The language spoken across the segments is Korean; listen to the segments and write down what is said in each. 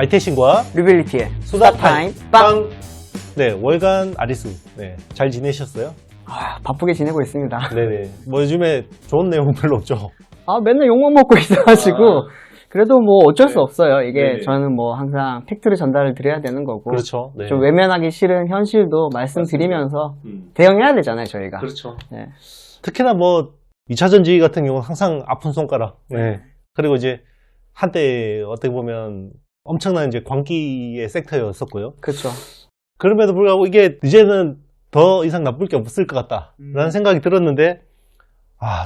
알테신과 류빌리티의 수다타임 수다타임 빵! 네, 월간 아리수. 네, 잘 지내셨어요? 바쁘게 지내고 있습니다. 네네. 뭐 요즘에 좋은 내용 별로 없죠? 맨날 욕만 먹고 있어가지고 그래도 뭐 어쩔 수 없어요. 이게 네네. 저는 뭐 항상 팩트를 전달을 드려야 되는 거고 그렇죠. 네. 좀 외면하기 싫은 현실도 말씀드리면서 대응해야 되잖아요, 저희가. 그렇죠. 네. 특히나 뭐 2차 전지 같은 경우는 항상 아픈 손가락. 네. 그리고 이제 한때 어떻게 보면 엄청난 이제 광기의 섹터였었고요. 그렇죠. 그럼에도 불구하고 이게 이제는 더 이상 나쁠 게 없을 것 같다라는 생각이 들었는데,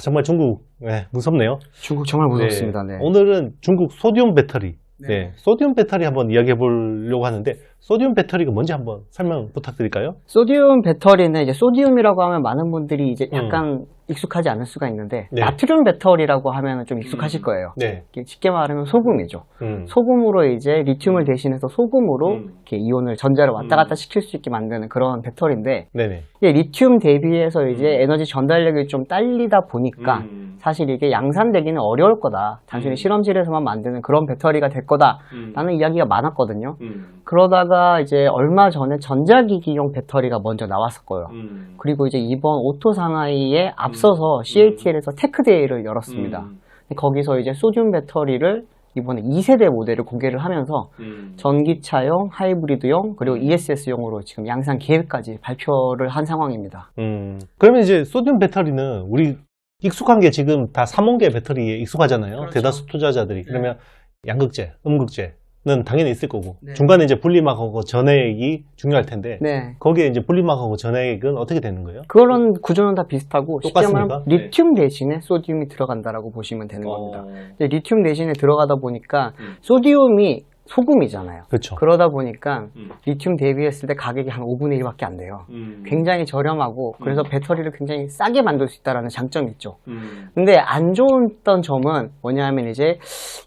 정말 중국, 네, 무섭네요. 중국 정말 무섭습니다. 네. 오늘은 중국 소디움 배터리. 네. 네, 소디움 배터리 한번 이야기해 보려고 하는데, 소디움 배터리가 뭔지 한번 설명 부탁드릴까요? 소디움 배터리는 이제 소디움이라고 하면 많은 분들이 이제 약간 익숙하지 않을 수가 있는데 네. 나트륨 배터리라고 하면 좀 익숙하실 거예요. 네. 쉽게 말하면 소금이죠. 음. 소금으로 이제 리튬을 대신해서 소금으로 이렇게 이온을 전자를 왔다 갔다 시킬 수 있게 만드는 그런 배터리인데 네네. 이게 리튬 대비해서 이제 에너지 전달력이 좀 딸리다 보니까 사실 이게 양산되기는 어려울 거다. 단순히 실험실에서만 만드는 그런 배터리가 될 거다라는 이야기가 많았거든요. 그러다가 이제 얼마 전에 전자기기용 배터리가 먼저 나왔었고요. 그리고 이제 이번 오토 상하이에 앞서서 CATL에서 테크데이를 열었습니다. 거기서 이제 소듐 배터리를 이번에 2세대 모델을 공개를 하면서 전기차용, 하이브리드용, 그리고 ESS용으로 지금 양산 계획까지 발표를 한 상황입니다. 그러면 이제 소듐 배터리는 우리 익숙한 게 지금 다 삼원계 배터리에 익숙하잖아요. 그렇죠. 대다수 투자자들이. 그러면 양극재, 음극재는 당연히 있을 거고, 네. 중간에 이제 분리막하고 전해액이 중요할 텐데, 네. 거기에 이제 분리막하고 전해액은 어떻게 되는 거예요? 그런 구조는 다 비슷하고 쉽게 똑같습니까? 말하면 리튬 대신에 소디움이 들어간다라고 보시면 되는 겁니다. 근데 리튬 대신에 들어가다 보니까 소디움이 소금이잖아요. 그렇죠. 그러다 보니까 리튬 대비했을 때 가격이 한 5분의 1밖에 안 돼요. 굉장히 저렴하고 그래서 배터리를 굉장히 싸게 만들 수 있다는 장점이 있죠. 근데 안 좋았던 점은 뭐냐면 이제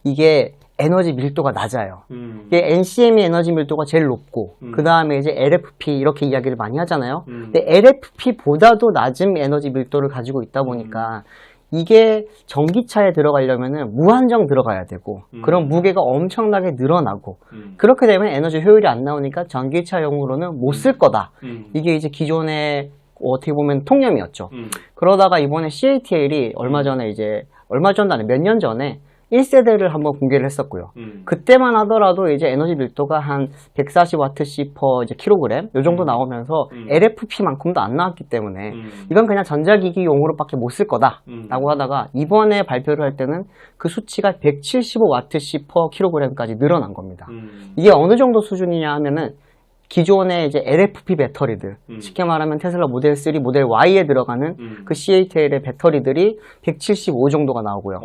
이게 에너지 밀도가 낮아요. 이게 NCM이 에너지 밀도가 제일 높고 그 다음에 이제 LFP 이렇게 이야기를 많이 하잖아요. 근데 LFP보다도 낮은 에너지 밀도를 가지고 있다 보니까 이게 전기차에 들어가려면은 무한정 들어가야 되고 그런 무게가 엄청나게 늘어나고 그렇게 되면 에너지 효율이 안 나오니까 전기차용으로는 못 쓸 거다. 이게 이제 기존의 어떻게 보면 통념이었죠. 그러다가 이번에 CATL이 얼마 전도 아니고 몇 년 전에 1세대를 한번 공개를 했었고요. 그때만 하더라도 이제 에너지 밀도가 한 140W per 이제 킬로그램 요 정도 나오면서 LFP만큼도 안 나왔기 때문에 이건 그냥 전자기기용으로밖에 못 쓸 거다라고 하다가 이번에 발표를 할 때는 그 수치가 175W per 킬로그램까지 늘어난 겁니다. 이게 어느 정도 수준이냐 하면은 기존의 이제 LFP 배터리들, 쉽게 말하면 테슬라 모델 3, 모델 Y에 들어가는 그 CATL의 배터리들이 175 정도가 나오고요.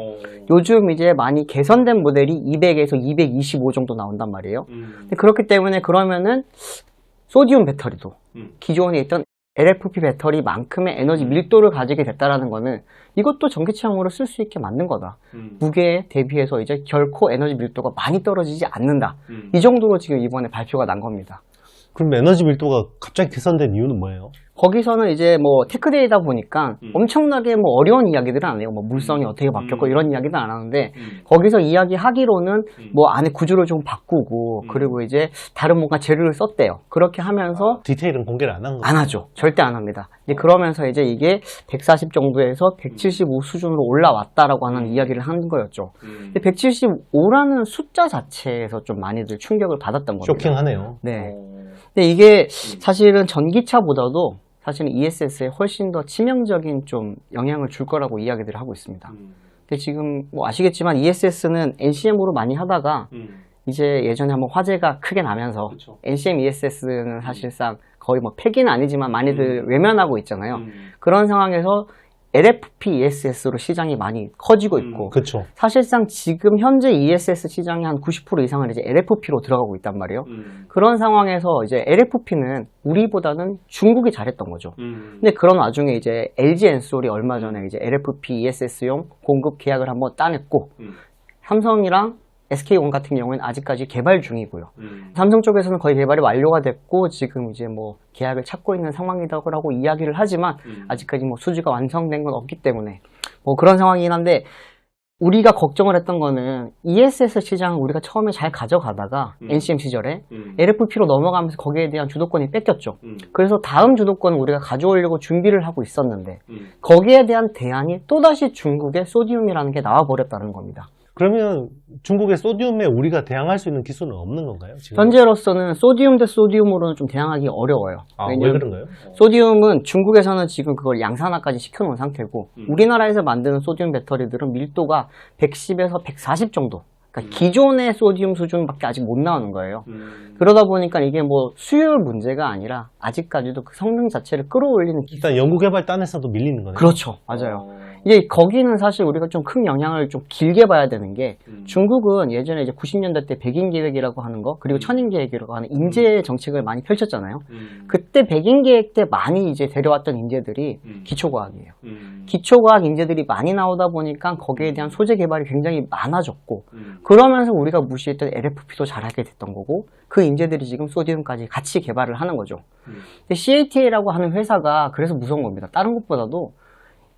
요즘 이제 많이 개선된 모델이 200에서 225 정도 나온단 말이에요. 근데 그렇기 때문에 그러면은 소디움 배터리도 기존에 있던 LFP 배터리만큼의 에너지 밀도를 가지게 됐다라는 거는 이것도 전기차용으로 쓸 수 있게 만든 거다. 무게에 대비해서 이제 결코 에너지 밀도가 많이 떨어지지 않는다. 이 정도로 지금 이번에 발표가 난 겁니다. 그럼 에너지 밀도가 갑자기 개선된 이유는 뭐예요? 거기서는 이제 뭐 테크데이다 보니까 엄청나게 뭐 어려운 이야기들은 안 해요. 뭐 물성이 어떻게 바뀌었고 이런 이야기는 안 하는데 거기서 이야기하기로는 뭐 안에 구조를 좀 바꾸고 그리고 이제 다른 뭔가 재료를 썼대요. 그렇게 하면서 디테일은 공개를 안 한 거예요? 안 하죠. 절대 안 합니다. 이제 그러면서 이제 이게 140 정도에서 175 수준으로 올라왔다라고 하는 이야기를 한 거였죠. 근데 175라는 숫자 자체에서 좀 많이들 충격을 받았던 겁니다. 쇼킹하네요. 네. 근데 이게 사실은 전기차보다도 사실은 ESS에 훨씬 더 치명적인 좀 영향을 줄 거라고 이야기들을 하고 있습니다. 근데 지금 뭐 아시겠지만 ESS는 NCM으로 많이 하다가 이제 예전에 한번 화재가 크게 나면서 그쵸. NCM ESS는 사실상 거의 뭐 폐기는 아니지만 많이들 외면하고 있잖아요. 그런 상황에서 LFP ESS로 시장이 많이 커지고 있고 그렇죠. 사실상 지금 현재 ESS 시장의 한 90% 이상은 이제 LFP로 들어가고 있단 말이에요. 그런 상황에서 이제 LFP는 우리보다는 중국이 잘했던 거죠. 근데 그런 와중에 이제 LG 엔솔이 얼마 전에 이제 LFP ESS용 공급 계약을 한번 따냈고 삼성이랑 SK온 같은 경우에는 아직까지 개발 중이고요. 삼성 쪽에서는 거의 개발이 완료가 됐고 지금 이제 뭐 계약을 찾고 있는 상황이라고 이야기를 하지만 아직까지 뭐 수주가 완성된 건 없기 때문에 뭐 그런 상황이긴 한데 우리가 걱정을 했던 거는 ESS 시장을 우리가 처음에 잘 가져가다가 NCM 시절에 LFP로 넘어가면서 거기에 대한 주도권이 뺏겼죠. 그래서 다음 주도권을 우리가 가져오려고 준비를 하고 있었는데 거기에 대한 대안이 또다시 중국의 소디움이라는 게 나와버렸다는 겁니다. 그러면 중국의 소디움에 우리가 대항할 수 있는 기술은 없는 건가요? 지금? 현재로서는 소디움 대 소디움으로는 좀 대항하기 어려워요. 아, 왜 그런가요? 소디움은 중국에서는 지금 그걸 양산화까지 시켜놓은 상태고 우리나라에서 만드는 소디움 배터리들은 밀도가 110에서 140 정도. 그러니까 기존의 소디움 수준밖에 아직 못 나오는 거예요. 그러다 보니까 이게 뭐 수요율 문제가 아니라 아직까지도 그 성능 자체를 끌어올리는 일단 연구개발 딴에서도 밀리는 거네요. 그렇죠. 맞아요. 이제 거기는 사실 우리가 좀 큰 영향을 좀 길게 봐야 되는 게 중국은 예전에 이제 90년대 때 백인 계획이라고 하는 거 그리고 천인 계획이라고 하는 인재 정책을 많이 펼쳤잖아요. 그때 백인 계획 때 많이 이제 데려왔던 인재들이 기초과학이에요. 기초과학 인재들이 많이 나오다 보니까 거기에 대한 소재 개발이 굉장히 많아졌고 그러면서 우리가 무시했던 LFP도 잘하게 됐던 거고 그 인재들이 지금 소디움까지 같이 개발을 하는 거죠. 근데 CATL이라고 하는 회사가 그래서 무서운 겁니다. 다른 것보다도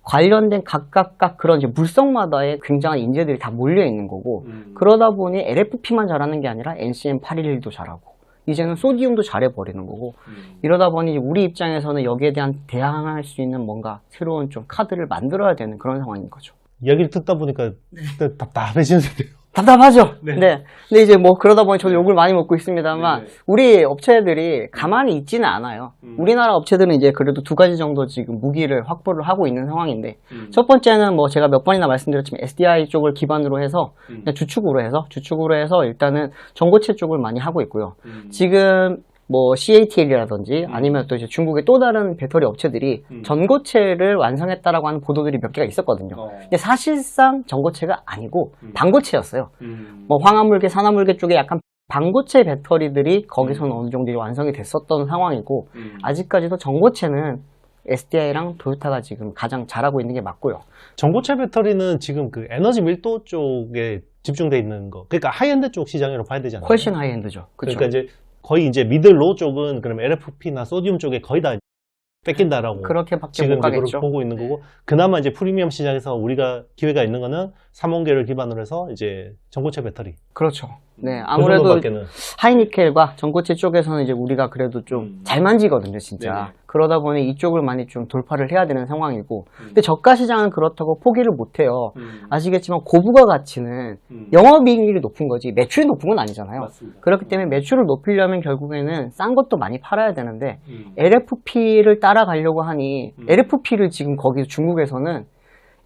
관련된 각각 그런 이제 물성마다의 굉장한 인재들이 다 몰려 있는 거고 그러다 보니 LFP만 잘하는 게 아니라 NCM811도 잘하고 이제는 소디움도 잘해버리는 거고 이러다 보니 우리 입장에서는 여기에 대한 대항할 수 있는 뭔가 새로운 좀 카드를 만들어야 되는 그런 상황인 거죠. 이야기를 듣다 보니까 답답해지는데요. 답답하죠? 네. 근데 이제 뭐 그러다 보니 저도 욕을 많이 먹고 있습니다만 우리 업체들이 가만히 있지는 않아요. 우리나라 업체들은 이제 그래도 두 가지 정도 지금 무기를 확보를 하고 있는 상황인데 첫 번째는 뭐 제가 몇 번이나 말씀드렸지만 SDI 쪽을 기반으로 해서 그냥 주축으로 해서 일단은 전고체 쪽을 많이 하고 있고요. 지금 뭐 CATL이라든지 아니면 또 이제 중국의 또 다른 배터리 업체들이 전고체를 완성했다라고 하는 보도들이 몇 개가 있었거든요. 근데 사실상 전고체가 아니고 반고체였어요. 뭐 황화물계, 산화물계 쪽에 약간 반고체 배터리들이 거기서는 어느 정도 완성이 됐었던 상황이고 아직까지도 전고체는 SDI랑 토요타가 지금 가장 잘하고 있는 게 맞고요. 전고체 배터리는 지금 그 에너지 밀도 쪽에 집중돼 있는 거. 그러니까 하이엔드 쪽 시장으로 봐야 되지 않나요? 훨씬 하이엔드죠. 그쵸? 그러니까 이제 거의 이제 미들로 쪽은 그럼 LFP나 소디움 쪽에 거의 다 뺏긴다라고 그렇게밖에 지금 못 가겠죠. 보고 있는 거고 그나마 이제 프리미엄 시장에서 우리가 기회가 있는 거는 삼원계를 기반으로 해서 이제 전고체 배터리. 그렇죠. 네, 그 아무래도 정도밖에는. 하이니켈과 전고체 쪽에서는 이제 우리가 그래도 좀 잘 만지거든요, 진짜. 네네. 그러다 보니 이쪽을 많이 좀 돌파를 해야 되는 상황이고. 근데 저가 시장은 그렇다고 포기를 못 해요. 아시겠지만 고부가 가치는 영업이익률이 높은 거지 매출이 높은 건 아니잖아요. 맞습니다. 그렇기 때문에 매출을 높이려면 결국에는 싼 것도 많이 팔아야 되는데 LFP를 따라가려고 하니 LFP를 지금 거기 중국에서는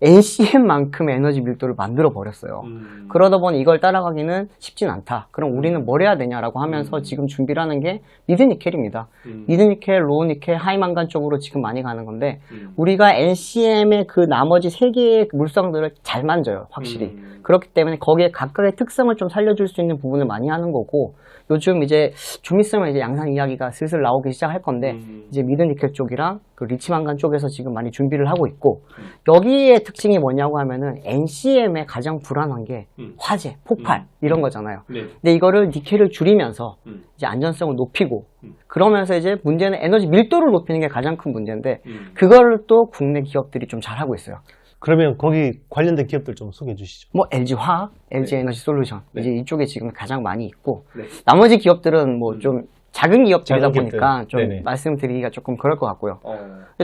NCM만큼 에너지 밀도를 만들어 버렸어요. 그러다 보니 이걸 따라가기는 쉽진 않다. 그럼 우리는 뭘 해야 되냐라고 하면서 지금 준비를 하는 게 미드니켈입니다. 미드니켈, 로우니켈, 하이망간 쪽으로 지금 많이 가는 건데 우리가 NCM의 그 나머지 세 개의 물성들을 잘 만져요. 확실히. 그렇기 때문에 거기에 각각의 특성을 좀 살려줄 수 있는 부분을 많이 하는 거고 요즘 이제 좀 있으면 이제 양산 이야기가 슬슬 나오기 시작할 건데 이제 미드니켈 쪽이랑 그 리치망간 쪽에서 지금 많이 준비를 하고 있고 여기에 특징이 뭐냐고 하면은 NCM의 가장 불안한 게 화재, 폭발 이런 거잖아요. 근데 이거를 니켈을 줄이면서 이제 안전성을 높이고 그러면서 이제 문제는 에너지 밀도를 높이는 게 가장 큰 문제인데 그거를 또 국내 기업들이 좀 잘하고 있어요. 그러면 거기 관련된 기업들 좀 소개해 주시죠. 뭐 LG 화학, LG 에너지 솔루션 이제 이쪽에 지금 가장 많이 있고 나머지 기업들은 뭐 좀 작은 기업들이다 작은 보니까 기업들. 좀 네네. 말씀드리기가 조금 그럴 것 같고요.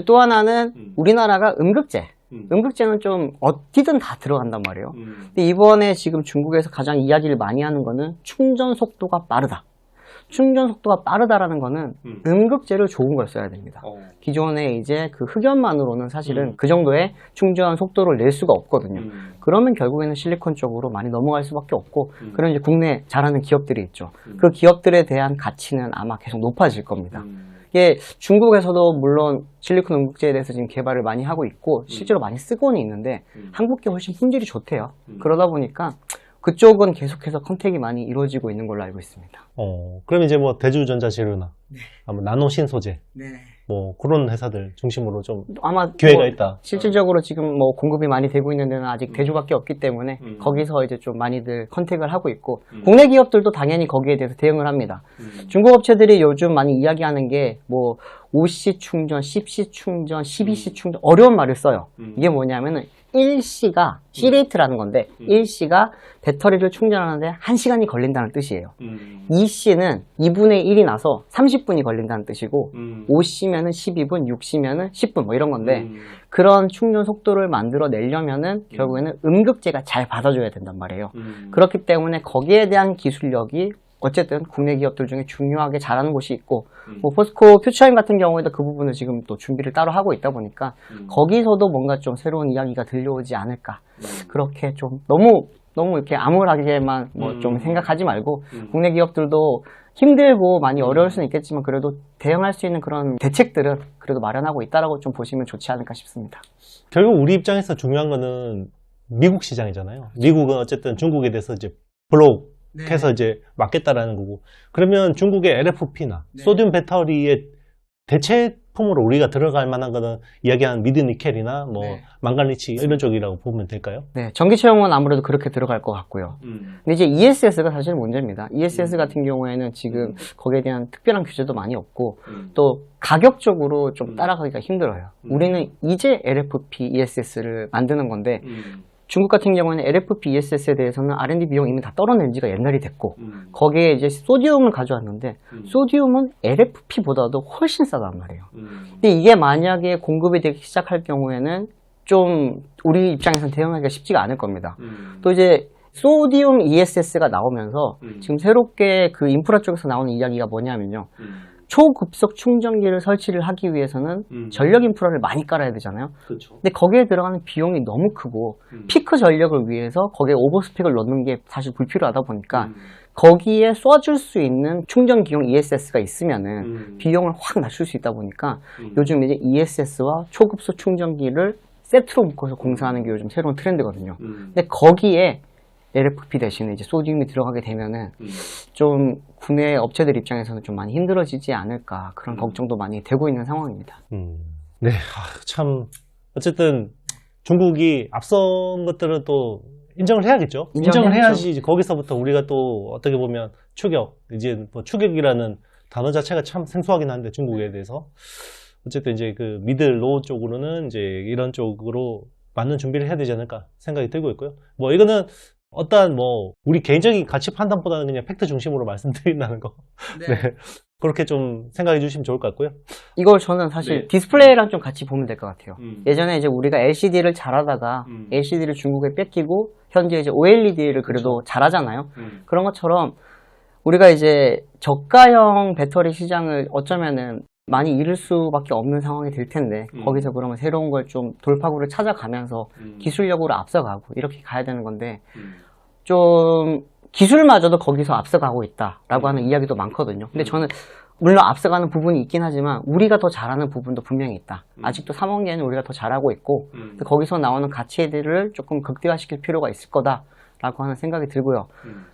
또 하나는 우리나라가 음극재. 음극재는 좀 어디든 다 들어간단 말이에요. 근데 이번에 지금 중국에서 가장 이야기를 많이 하는 거는 충전 속도가 빠르다. 충전 속도가 빠르다라는 거는 음극재를 좋은 걸 써야 됩니다. 기존에 이제 그 흑연만으로는 사실은 그 정도의 충전 속도를 낼 수가 없거든요. 그러면 결국에는 실리콘 쪽으로 많이 넘어갈 수밖에 없고 그런 이제 국내 잘하는 기업들이 있죠. 그 기업들에 대한 가치는 아마 계속 높아질 겁니다. 이게 중국에서도 물론 실리콘 음극재에 대해서 지금 개발을 많이 하고 있고 실제로 많이 쓰고는 있는데 한국계 훨씬 품질이 좋대요. 그러다 보니까 그쪽은 계속해서 컨택이 많이 이루어지고 있는 걸로 알고 있습니다. 그럼 이제 뭐 대주전자 재료나 아마 나노 신소재 네. 뭐 그런 회사들 중심으로 좀 아마 기회가 뭐 있다. 실질적으로 지금 뭐 공급이 많이 되고 있는 데는 아직 대주밖에 없기 때문에 거기서 이제 좀 많이들 컨택을 하고 있고 국내 기업들도 당연히 거기에 대해서 대응을 합니다. 중국 업체들이 요즘 많이 이야기하는 게 뭐 5C 충전, 10C 충전, 12C 충전 어려운 말을 써요. 이게 뭐냐면은 1C가 C레이트라는 건데 1C가 배터리를 충전하는데 1시간이 걸린다는 뜻이에요. 2C는 2분의 1이 나서 30분이 걸린다는 뜻이고 5C면은 12분, 6C면은 10분 뭐 이런 건데 그런 충전 속도를 만들어 내려면은 결국에는 음극재가 잘 받아줘야 된단 말이에요. 그렇기 때문에 거기에 대한 기술력이 어쨌든 국내 기업들 중에 중요하게 잘하는 곳이 있고 뭐 포스코 퓨처인 같은 경우에도 그 부분을 지금 또 준비를 따로 하고 있다 보니까 거기서도 뭔가 좀 새로운 이야기가 들려오지 않을까. 그렇게 좀 너무 이렇게 암울하게만 뭐 좀 생각하지 말고 국내 기업들도 힘들고 많이 어려울 수는 있겠지만 그래도 대응할 수 있는 그런 대책들은 그래도 마련하고 있다라고 좀 보시면 좋지 않을까 싶습니다. 결국 우리 입장에서 중요한 거는 미국 시장이잖아요. 미국은 어쨌든 중국에 대해서 이제 블록 해서 이제 막겠다라는 거고. 그러면 중국의 LFP나 소듐 배터리의 대체품으로 우리가 들어갈 만한 거는 이야기한 미드 니켈이나 뭐 망간리치 이런 쪽이라고 보면 될까요? 네, 전기 채용은 아무래도 그렇게 들어갈 것 같고요. 근데 이제 ESS가 사실 문제입니다. ESS 같은 경우에는 지금 거기에 대한 특별한 규제도 많이 없고 또 가격적으로 좀 따라가기가 힘들어요. 우리는 이제 LFP ESS를 만드는 건데 중국 같은 경우에는 LFP ESS에 대해서는 R&D 비용 이미 다 떨어낸 지가 옛날이 됐고 거기에 이제 소디움을 가져왔는데 소디움은 LFP보다도 훨씬 싸단 말이에요. 근데 이게 만약에 공급이 되기 시작할 경우에는 좀 우리 입장에서는 대응하기가 쉽지가 않을 겁니다. 또 이제 소디움 ESS가 나오면서 지금 새롭게 그 인프라 쪽에서 나오는 이야기가 뭐냐면요. 초급속 충전기를 설치를 하기 위해서는 전력 인프라를 많이 깔아야 되잖아요. 그렇죠. 근데 거기에 들어가는 비용이 너무 크고 피크 전력을 위해서 거기에 오버스펙을 넣는 게 사실 불필요하다 보니까 거기에 쏴줄 수 있는 충전기용 ESS가 있으면은 비용을 확 낮출 수 있다 보니까 요즘 이제 ESS와 초급속 충전기를 세트로 묶어서 공사하는 게 요즘 새로운 트렌드거든요. 근데 거기에 LFP 대신에 이제 소디움이 들어가게 되면은 좀 국내 업체들 입장에서는 좀 많이 힘들어지지 않을까 그런 걱정도 많이 되고 있는 상황입니다. 네, 참 어쨌든 중국이 앞선 것들은 또 인정을 해야겠죠. 인정을 해야지 이제 거기서부터 우리가 또 어떻게 보면 추격, 이제 뭐 추격이라는 단어 자체가 참 생소하긴 한데 중국에 대해서 어쨌든 이제 그 미들 로우 쪽으로는 이제 이런 쪽으로 맞는 준비를 해야 되지 않을까 생각이 들고 있고요. 뭐 이거는 어떠한 뭐 우리 개인적인 가치 판단보다는 그냥 팩트 중심으로 말씀드린다는 거. 네. 그렇게 좀 생각해 주시면 좋을 것 같고요. 이걸 저는 사실 디스플레이랑좀 같이 보면 될 것 같아요. 예전에 이제 우리가 LCD를 잘하다가 LCD를 중국에 뺏기고 현재 이제 OLED를 그래도 잘하잖아요. 그런 것처럼 우리가 이제 저가형 배터리 시장을 어쩌면은 많이 잃을 수밖에 없는 상황이 될 텐데 거기서 그러면 새로운 걸 좀 돌파구를 찾아가면서 기술력으로 앞서가고 이렇게 가야 되는 건데 좀 기술마저도 거기서 앞서가고 있다라고 하는 이야기도 많거든요. 근데 저는 물론 앞서가는 부분이 있긴 하지만 우리가 더 잘하는 부분도 분명히 있다. 아직도 3원기에는 우리가 더 잘하고 있고 거기서 나오는 가치들을 조금 극대화시킬 필요가 있을 거다. 라고 하는 생각이 들고요.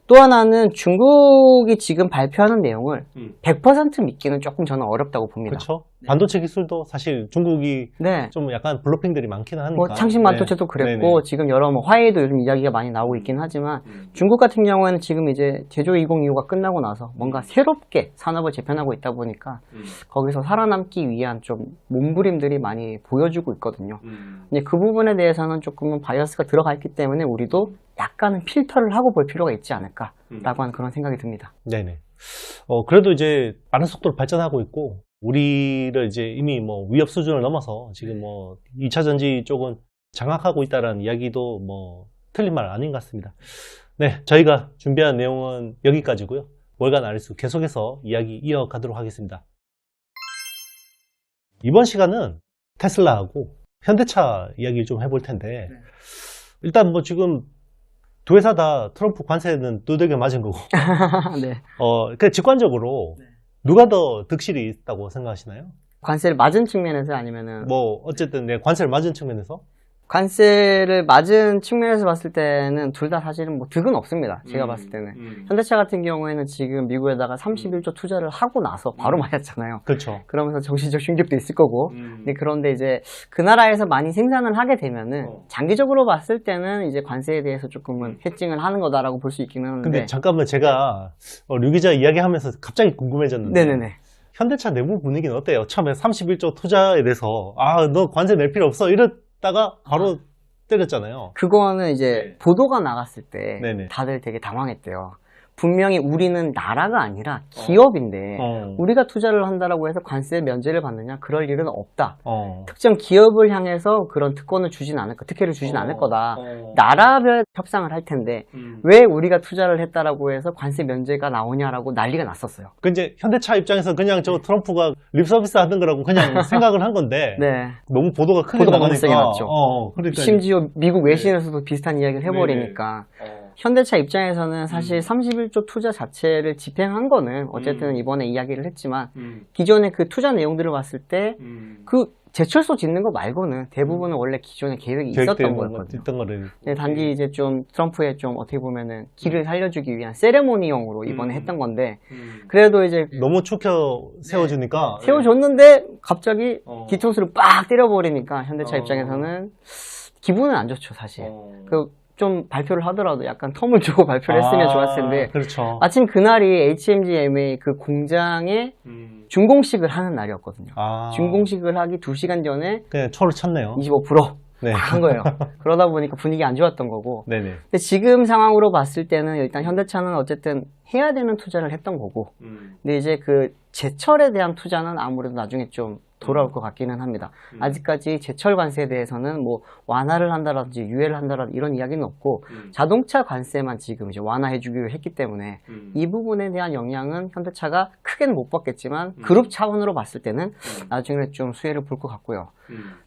또 하나는 중국이 지금 발표하는 내용을 100% 믿기는 조금 저는 어렵다고 봅니다. 그렇죠. 반도체 기술도 사실 중국이 좀 약간 블로핑들이 많기는 하니까. 뭐 창신 반도체도 그랬고 지금 여러 뭐 화웨이도 요즘 이야기가 많이 나오고 있긴 하지만 중국 같은 경우에는 지금 이제 제조 2025가 끝나고 나서 뭔가 새롭게 산업을 재편하고 있다 보니까 거기서 살아남기 위한 좀 몸부림들이 많이 보여주고 있거든요. 근데 그 부분에 대해서는 조금은 바이어스가 들어가 있기 때문에 우리도 약간은 필터를 하고 볼 필요가 있지 않을까라고 하는 그런 생각이 듭니다. 네네. 그래도 이제 빠른 속도로 발전하고 있고 우리를 이제 이미 뭐 위협 수준을 넘어서 지금 뭐 2차 전지 쪽은 장악하고 있다라는 이야기도 뭐 틀린 말 아닌 것 같습니다. 네, 저희가 준비한 내용은 여기까지고요. 월간 아리수 계속해서 이야기 이어가도록 하겠습니다. 이번 시간은 테슬라하고 현대차 이야기를 좀 해볼 텐데 일단 뭐 지금 두 회사 다 트럼프 관세는 두들겨 맞은 거고 그 직관적으로 누가 더 득실이 있다고 생각하시나요? 관세를 맞은 측면에서 아니면은 뭐 어쨌든 관세를 맞은 측면에서 관세를 맞은 측면에서 봤을 때는 둘 다 사실은 뭐 득은 없습니다. 제가 봤을 때는. 현대차 같은 경우에는 지금 미국에다가 31조 투자를 하고 나서 바로 맞았잖아요. 그렇죠. 그러면서 정신적 충격도 있을 거고. 그런데 이제 그 나라에서 많이 생산을 하게 되면은 장기적으로 봤을 때는 이제 관세에 대해서 조금은 해칭을 하는 거다라고 볼 수 있기는 하는데. 근데 잠깐만 제가 류 기자 이야기하면서 갑자기 궁금해졌는데. 네네네. 현대차 내부 분위기는 어때요? 처음에 31조 투자에 대해서 너 관세 낼 필요 없어 이랬다가 바로 때렸잖아요. 그거는 이제 네. 보도가 나갔을 때 네네. 다들 되게 당황했대요. 분명히 우리는 나라가 아니라 기업인데 우리가 투자를 한다라고 해서 관세 면제를 받느냐? 그럴 일은 없다. 특정 기업을 향해서 그런 특권을 주진 않을 거, 특혜를 주진 않을 거다. 나라별 협상을 할 텐데 왜 우리가 투자를 했다라고 해서 관세 면제가 나오냐라고 난리가 났었어요. 그 이제 현대차 입장에서 그냥 저 트럼프가 립서비스 하는 거라고 그냥 생각을 한 건데 네. 너무 보도가 크게 보도가 나가니까 너무 세게 났죠. 그러니까 심지어 미국 외신에서도 비슷한 이야기를 해버리니까 현대차 입장에서는 사실 31조 투자 자체를 집행한 거는 어쨌든 이번에 이야기를 했지만 기존의 그 투자 내용들을 봤을 때 그 제철소 짓는 거 말고는 대부분은 원래 기존에 계획이 있었던 거였거든요. 있던 거를. 네, 단지 이제 좀 트럼프의 좀 어떻게 보면은 길을 살려주기 위한 세레모니용으로 이번에 했던 건데 그래도 이제 너무 추켜 세워주니까 세워줬는데 갑자기 뒤통수를 빡 때려버리니까 현대차 입장에서는 기분은 안 좋죠, 사실. 좀 발표를 하더라도 약간 텀을 주고 발표를 했으면 좋았을 텐데 그렇죠. 마침 그날이 HMGMA 그 공장에 준공식을 하는 날이었거든요. 준공식을 하기 2시간 전에 그냥 초를 쳤네요. 25% 네. 한 거예요. 그러다 보니까 분위기 안 좋았던 거고. 네네. 근데 지금 상황으로 봤을 때는 일단 현대차는 어쨌든 해야 되는 투자를 했던 거고. 근데 이제 그 제철에 대한 투자는 아무래도 나중에 좀 돌아올 것 같기는 합니다. 아직까지 제철 관세에 대해서는 뭐 완화를 한다든지 유예를 한다든지 이런 이야기는 없고 자동차 관세만 지금 이제 완화해 주기로 했기 때문에 이 부분에 대한 영향은 현대차가 크게는 못 받겠지만 그룹 차원으로 봤을 때는 나중에 좀 수혜를 볼 것 같고요.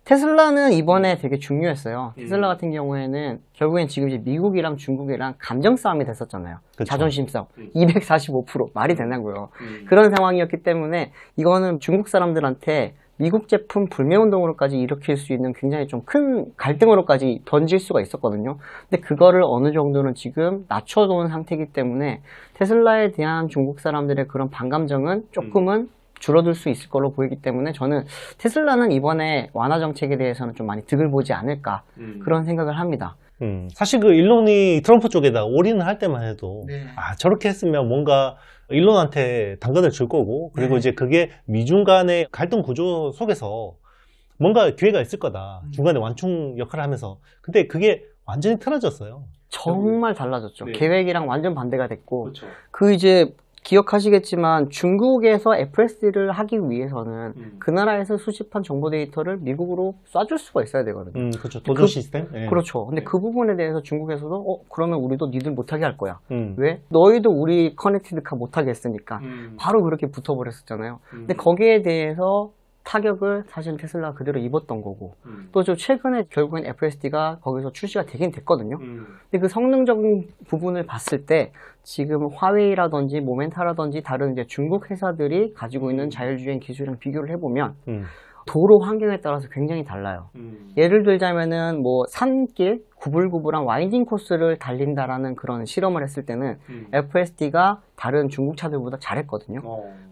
테슬라는 이번에 되게 중요했어요. 테슬라 같은 경우에는 결국엔 지금 이제 미국이랑 중국이랑 감정 싸움이 됐었잖아요. 그쵸. 자존심 싸움. 245% 말이 되냐고요. 그런 상황이었기 때문에 이거는 중국 사람들한테 미국 제품 불매운동으로까지 일으킬 수 있는 굉장히 좀 큰 갈등으로까지 던질 수가 있었거든요. 근데 그거를 어느 정도는 지금 낮춰놓은 상태이기 때문에 테슬라에 대한 중국 사람들의 그런 반감정은 조금은 줄어들 수 있을 걸로 보이기 때문에 저는 테슬라는 이번에 완화 정책에 대해서는 좀 많이 득을 보지 않을까 그런 생각을 합니다. 사실 그 일론이 트럼프 쪽에다 올인을 할 때만 해도 저렇게 했으면 뭔가 일론한테 당근을 줄 거고 그리고 이제 그게 미중 간의 갈등 구조 속에서 뭔가 기회가 있을 거다. 중간에 완충 역할을 하면서. 근데 그게 완전히 틀어졌어요. 정말 달라졌죠. 계획이랑 완전 반대가 됐고 그 이제 기억하시겠지만 중국에서 FSD를 하기 위해서는 그 나라에서 수집한 정보 데이터를 미국으로 쏴줄 수가 있어야 되거든요. 그렇죠. 도전 시스템? 그렇죠. 근데 그 부분에 대해서 중국에서도 그러면 우리도 니들 못하게 할 거야. 왜? 너희도 우리 커넥티드카 못하게 했으니까. 바로 그렇게 붙어버렸었잖아요. 근데 거기에 대해서 타격을 사실 테슬라가 그대로 입었던 거고 또 좀 최근에 결국엔 FSD가 거기서 출시가 되긴 됐거든요. 근데 그 성능적인 부분을 봤을 때 지금 화웨이라든지 모멘타라든지 다른 이제 중국 회사들이 가지고 있는 자율주행 기술이랑 비교를 해보면 도로 환경에 따라서 굉장히 달라요. 예를 들자면은 뭐 산길 구불구불한 와인딩 코스를 달린다라는 그런 실험을 했을 때는 FSD가 다른 중국 차들보다 잘했거든요.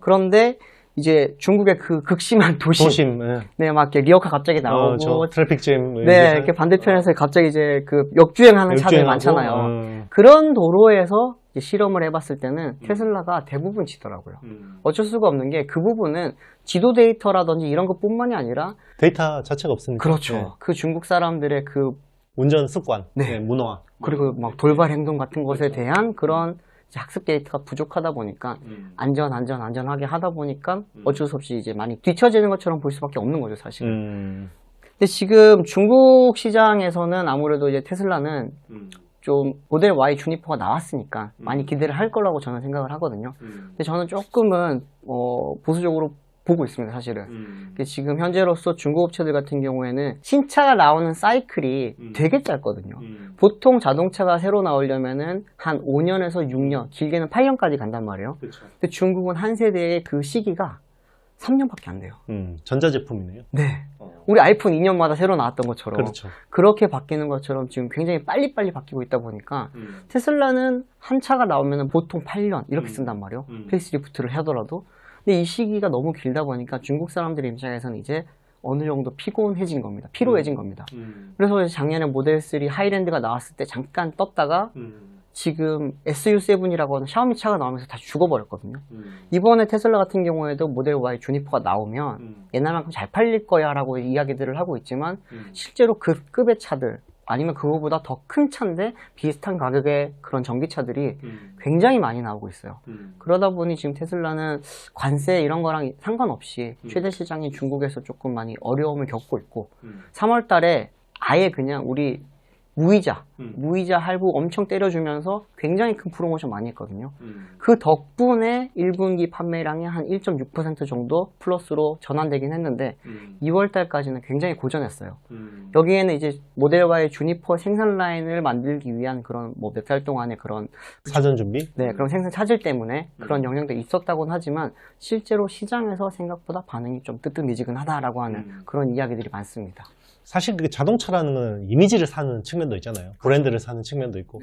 그런데 이제 중국의 그 극심한 도심. 네, 막 이렇게 리어카 갑자기 나오고. 트래픽 잼. 네, 이렇게 반대편에서 갑자기 이제 그 역주행하는 차들이 많잖아요. 그런 도로에서 이제 실험을 해봤을 때는 테슬라가 대부분 지더라고요. 어쩔 수가 없는 게 그 부분은 지도 데이터라든지 이런 것 뿐만이 아니라 데이터 자체가 없으니까. 그렇죠. 그 중국 사람들의 그 운전 습관, 문화. 그리고 막 돌발 행동 같은 것에 대한 그런 학습 데이터가 부족하다 보니까 안전하게 하다 보니까 어쩔 수 없이 이제 많이 뒤처지는 것처럼 볼 수밖에 없는 거죠, 사실은. 근데 지금 중국 시장에서는 아무래도 이제 테슬라는 좀 모델 Y 주니퍼가 나왔으니까 많이 기대를 할 거라고 저는 생각을 하거든요. 근데 저는 조금은 보수적으로 보고 있습니다, 사실은. 지금 현재로서 중국 업체들 같은 경우에는 신차가 나오는 사이클이 되게 짧거든요. 보통 자동차가 새로 나오려면은 한 5년에서 6년, 길게는 8년까지 간단 말이에요. 근데 중국은 한 세대의 그 시기가 3년밖에 안 돼요. 전자제품이네요. 네. 우리 아이폰 2년마다 새로 나왔던 것처럼 그렇죠. 그렇게 바뀌는 것처럼 지금 굉장히 빨리빨리 바뀌고 있다 보니까 테슬라는 한 차가 나오면 보통 8년 이렇게 쓴단 말이에요. 페이스리프트를 하더라도. 근데 이 시기가 너무 길다 보니까 중국 사람들 입장에서는 이제 어느 정도 피곤해진 겁니다. 피로해진 겁니다. 그래서 작년에 모델 3 하이랜드가 나왔을 때 잠깐 떴다가 지금 SU7이라고 하는 샤오미 차가 나오면서 다시 죽어버렸거든요. 이번에 테슬라 같은 경우에도 모델 Y 주니퍼가 나오면 옛날만큼 잘 팔릴 거야 라고 이야기들을 하고 있지만 실제로 그 급의 차들 아니면 그거보다 더 큰 차인데 비슷한 가격의 그런 전기차들이 굉장히 많이 나오고 있어요. 그러다 보니 지금 테슬라는 관세 이런 거랑 상관없이 최대 시장인 중국에서 조금 많이 어려움을 겪고 있고 3월 달에 아예 그냥 우리 무이자 할부 엄청 때려주면서 굉장히 큰 프로모션 많이 했거든요. 그 덕분에 1분기 판매량이 한 1.6% 정도 플러스로 전환되긴 했는데 2월 달까지는 굉장히 고전했어요. 여기에는 이제 모델 Y의 주니퍼 생산 라인을 만들기 위한 그런 뭐 몇 달 동안의 그런 사전 준비? 네, 그런 생산 차질 때문에 그런 영향도 있었다고는 하지만 실제로 시장에서 생각보다 반응이 좀 뜨뜻미지근하다라고 하는 그런 이야기들이 많습니다. 사실 그 자동차라는 건 이미지를 사는 측면도 있잖아요. 브랜드를 사는 측면도 있고.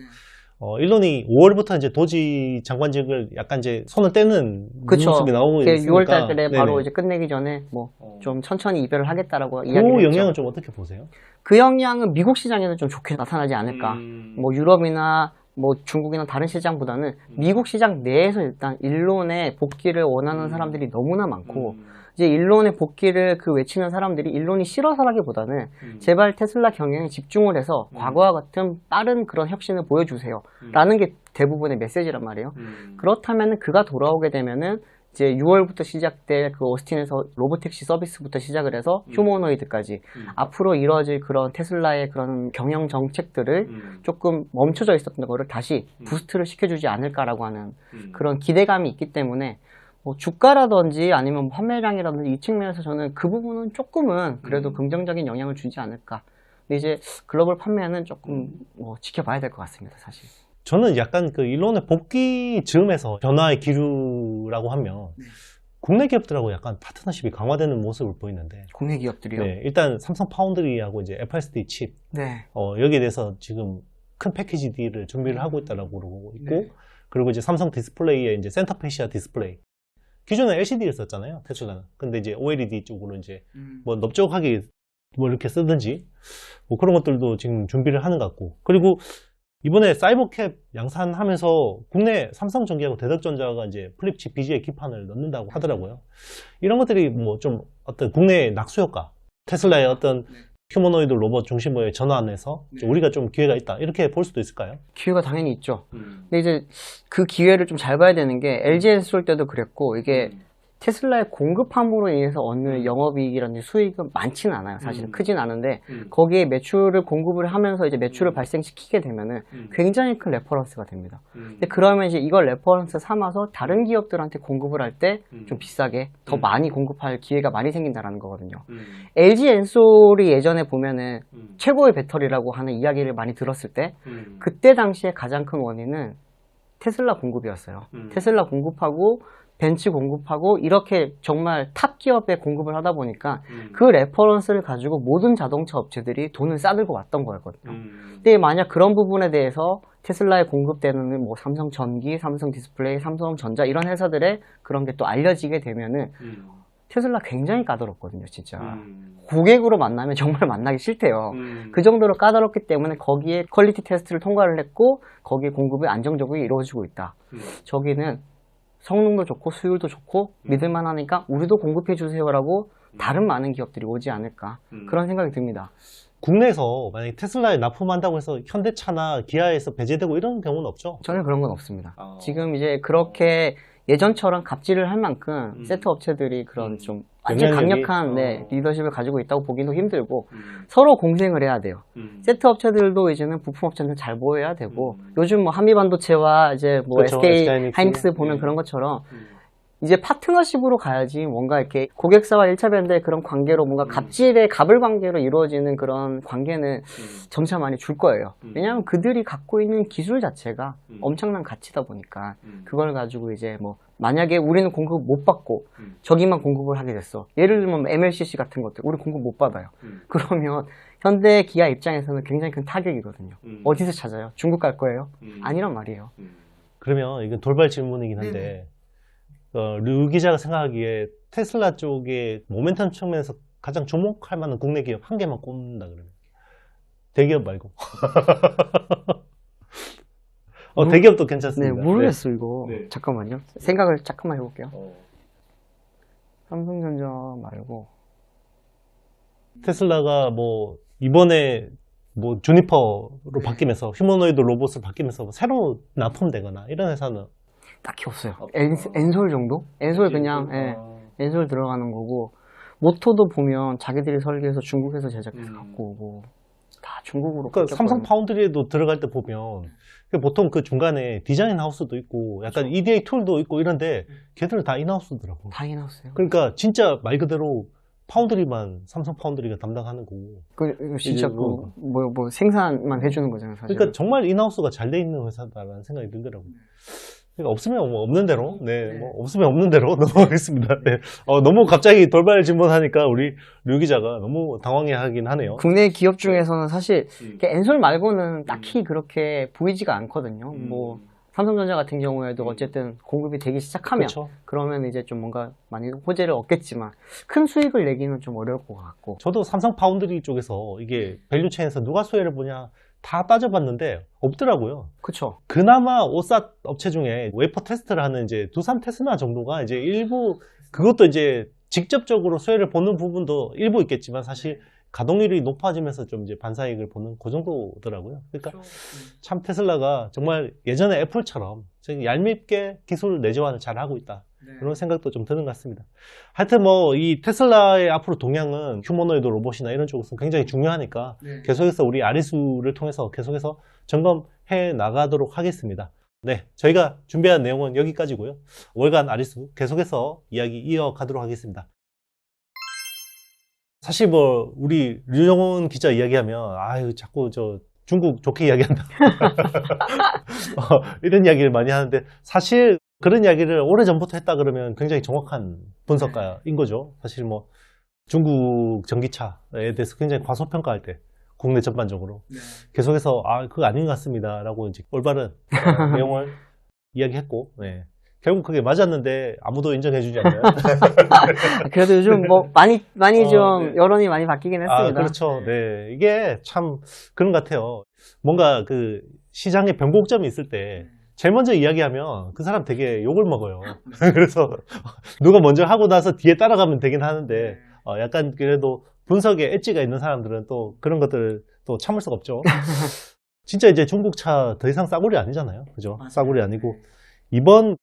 일론이 5월부터 이제 도지 장관직을 약간 이제 손을 떼는 그쵸. 모습이 나오고 있으니까. 6월 달에 바로 네네. 이제 끝내기 전에 뭐 좀 천천히 이별을 하겠다라고 그 이야기를 했죠. 영향은 좀 어떻게 보세요? 그 영향은 미국 시장에는 좀 좋게 나타나지 않을까. 뭐 유럽이나 뭐 중국이나 다른 시장보다는 미국 시장 내에서 일단 일론의 복귀를 원하는 사람들이 너무나 많고 이제 일론의 복귀를 그 외치는 사람들이 일론이 싫어서라기보다는 제발 테슬라 경영에 집중을 해서 과거와 같은 빠른 그런 혁신을 보여주세요 라는 게 대부분의 메시지란 말이에요. 그렇다면 그가 돌아오게 되면은 이제 6월부터 시작될 그 오스틴에서 로보택시 서비스부터 시작을 해서 휴머노이드까지 앞으로 이루어질 그런 테슬라의 그런 경영 정책들을 조금 멈춰져 있었던 거를 다시 부스트를 시켜주지 않을까라고 하는 그런 기대감이 있기 때문에 뭐 주가라든지 아니면 판매량이라든지 이 측면에서 저는 그 부분은 조금은 그래도 긍정적인 영향을 주지 않을까. 근데 이제 글로벌 판매는 조금 뭐 지켜봐야 될 것 같습니다, 사실. 저는 약간 그 일론의 복귀 즈음에서 변화의 기류라고 하면 국내 기업들하고 약간 파트너십이 강화되는 모습을 보이는데. 국내 기업들이요? 네, 일단 삼성 파운드리하고 이제 FSD 칩. 네. 여기에 대해서 지금 큰 패키지 딜을 준비를 하고 있다라고 그러고 있고. 네. 그리고 이제 삼성 디스플레이의 이제 센터페시아 디스플레이. 기존에 LCD를 썼잖아요, 테슬라는. 근데 이제 OLED 쪽으로 이제 뭐 넓적하게 뭐 이렇게 쓰든지 뭐 그런 것들도 지금 준비를 하는 것 같고. 그리고 이번에 사이버캡 양산하면서 국내 삼성전기하고 대덕전자가 이제 플립칩 BGA 기판을 넣는다고 하더라고요. 이런 것들이 뭐 좀 어떤 국내 낙수 효과, 테슬라의 어떤 휴머노이드 로봇 중심의 전환에서 우리가 좀 기회가 있다, 이렇게 볼 수도 있을까요? 기회가 당연히 있죠. 근데 이제 그 기회를 좀 잘 봐야 되는 게 LG 엔솔 때도 그랬고 이게 테슬라의 공급함으로 인해서 얻는 영업이익이라든지 수익은 많지는 않아요. 사실은 크진 않은데 거기에 매출을 공급을 하면서 이제 매출을 발생시키게 되면은 굉장히 큰 레퍼런스가 됩니다. 근데 그러면 이제 이걸 레퍼런스 삼아서 다른 기업들한테 공급을 할 때 좀 비싸게 더 많이 공급할 기회가 많이 생긴다라는 거거든요. LG 엔솔이 예전에 보면은 최고의 배터리라고 하는 이야기를 많이 들었을 때 그때 당시에 가장 큰 원인은 테슬라 공급이었어요. 테슬라 공급하고 벤츠 공급하고 이렇게 정말 탑 기업에 공급을 하다 보니까 그 레퍼런스를 가지고 모든 자동차 업체들이 돈을 싸들고 왔던 거였거든요. 근데 만약 그런 부분에 대해서 테슬라에 공급되는 뭐 삼성전기, 삼성디스플레이, 삼성전자 이런 회사들의 그런 게 또 알려지게 되면은 테슬라 굉장히 까다롭거든요, 진짜. 고객으로 만나면 정말 만나기 싫대요. 그 정도로 까다롭기 때문에 거기에 퀄리티 테스트를 통과를 했고 거기에 공급이 안정적으로 이루어지고 있다. 저기는 성능도 좋고 수율도 좋고 믿을만 하니까 우리도 공급해 주세요라고 다른 많은 기업들이 오지 않을까 그런 생각이 듭니다. 국내에서 만약에 테슬라에 납품한다고 해서 현대차나 기아에서 배제되고 이런 경우는 없죠? 전혀 그런 건 없습니다. 지금 이제 그렇게 예전처럼 갑질을 할 만큼 세트 업체들이 그런 좀 완전 영향력이? 강력한 리더십을 가지고 있다고 보기도 힘들고 서로 공생을 해야 돼요. 세트 업체들도 이제는 부품 업체는 잘 보여야 되고 요즘 뭐 한미반도체와 이제 뭐 그렇죠. SK SK 하이닉스 보면 그런 것처럼 이제 파트너십으로 가야지 뭔가 이렇게 고객사와 1차 밴드의 그런 관계로 뭔가 갑질의 갑을 관계로 이루어지는 그런 관계는 점차 많이 줄 거예요. 왜냐하면 그들이 갖고 있는 기술 자체가 엄청난 가치다 보니까 그걸 가지고 이제 뭐 만약에 우리는 공급 못 받고 저기만 공급을 하게 됐어. 예를 들면 MLCC 같은 것들 우리 공급 못 받아요. 그러면 현대 기아 입장에서는 굉장히 큰 타격이거든요. 어디서 찾아요? 중국 갈 거예요? 아니란 말이에요. 그러면 이건 돌발 질문이긴 한데 류 기자가 생각하기에 테슬라 쪽에 모멘텀 측면에서 가장 주목할 만한 국내 기업 한 개만 꼽는다 그러면 대기업 말고 대기업도 괜찮습니다. 네, 모르겠어 이거. 네. 잠깐만요. 생각을 잠깐만 해볼게요. 삼성전자 말고 테슬라가 뭐 이번에 뭐 주니퍼로 바뀌면서 휴머노이드 로봇을 바뀌면서 뭐 새로 납품되거나 이런 회사는 딱히 없어요. 엔솔 정도? 엔솔 그냥 엔솔 들어가는 거고 모터도 보면 자기들이 설계해서 중국에서 제작해서 갖고 오고 다 중국으로. 그러니까 삼성 파운드리에도 들어갈 때 보면 보통 그 중간에 디자인 하우스도 있고 약간 그렇죠. EDA 툴도 있고 이런데 걔들은 다 인하우스더라고. 다 인하우스요. 그러니까 진짜 말 그대로 파운드리만 삼성 파운드리가 담당하는 거고. 진짜 뭐 생산만 해주는 거잖아요, 사실. 그러니까 정말 인하우스가 잘 돼 있는 회사다라는 생각이 들더라고요. 그러니까 없으면 뭐 없는 대로, 뭐 없으면 없는 대로 넘어가겠습니다. 네. 너무 갑자기 돌발 질문하니까 우리 류 기자가 너무 당황해하긴 하네요. 국내 기업 중에서는 사실 엔솔 말고는 딱히 그렇게 보이지가 않거든요. 뭐 삼성전자 같은 경우에도 어쨌든 공급이 되기 시작하면 그렇죠. 그러면 이제 좀 뭔가 많이 호재를 얻겠지만 큰 수익을 내기는 좀 어려울 것 같고. 저도 삼성 파운드리 쪽에서 이게 밸류체인에서 누가 수혜를 보냐 다 따져봤는데 없더라고요. 그쵸. 그나마 OSAT 업체 중에 웨퍼 테스트를 하는 이제 두산 테스나 정도가 이제 일부 그것도 이제 직접적으로 수혜를 보는 부분도 일부 있겠지만 사실 가동률이 높아지면서 좀 이제 반사이익을 보는 그 정도더라고요. 그러니까 참 테슬라가 정말 예전에 애플처럼 얄밉게 기술 내재화를 잘 하고 있다. 그런 생각도 좀 드는 것 같습니다. 하여튼 뭐 이 테슬라의 앞으로 동향은 휴머노이드 로봇이나 이런 쪽에서 굉장히 중요하니까 계속해서 우리 아리수를 통해서 계속해서 점검해 나가도록 하겠습니다. 네, 저희가 준비한 내용은 여기까지고요. 월간 아리수 계속해서 이야기 이어가도록 하겠습니다. 사실 뭐 우리 류정훈 기자 이야기하면 아유 자꾸 저 중국 좋게 이야기한다 이런 이야기를 많이 하는데 사실 그런 이야기를 오래전부터 했다 그러면 굉장히 정확한 분석가인 거죠. 사실 뭐 중국 전기차에 대해서 굉장히 과소평가할 때 국내 전반적으로 계속해서 그거 아닌 것 같습니다 라고 이제 올바른 내용을 이야기했고 결국 그게 맞았는데 아무도 인정해주지 않나요? 그래도 요즘 뭐 많이 좀 여론이 많이 바뀌긴 했습니다. 그렇죠. 네, 이게 참 그런 것 같아요. 뭔가 그 시장에 변곡점이 있을 때 제일 먼저 이야기하면 그 사람 되게 욕을 먹어요. 그래서 누가 먼저 하고 나서 뒤에 따라가면 되긴 하는데 약간 그래도 분석에 엣지가 있는 사람들은 또 그런 것들 또 참을 수가 없죠. 진짜 이제 중국 차 더 이상 싸구려 아니잖아요. 그죠? 맞아요. 싸구려 아니고 이번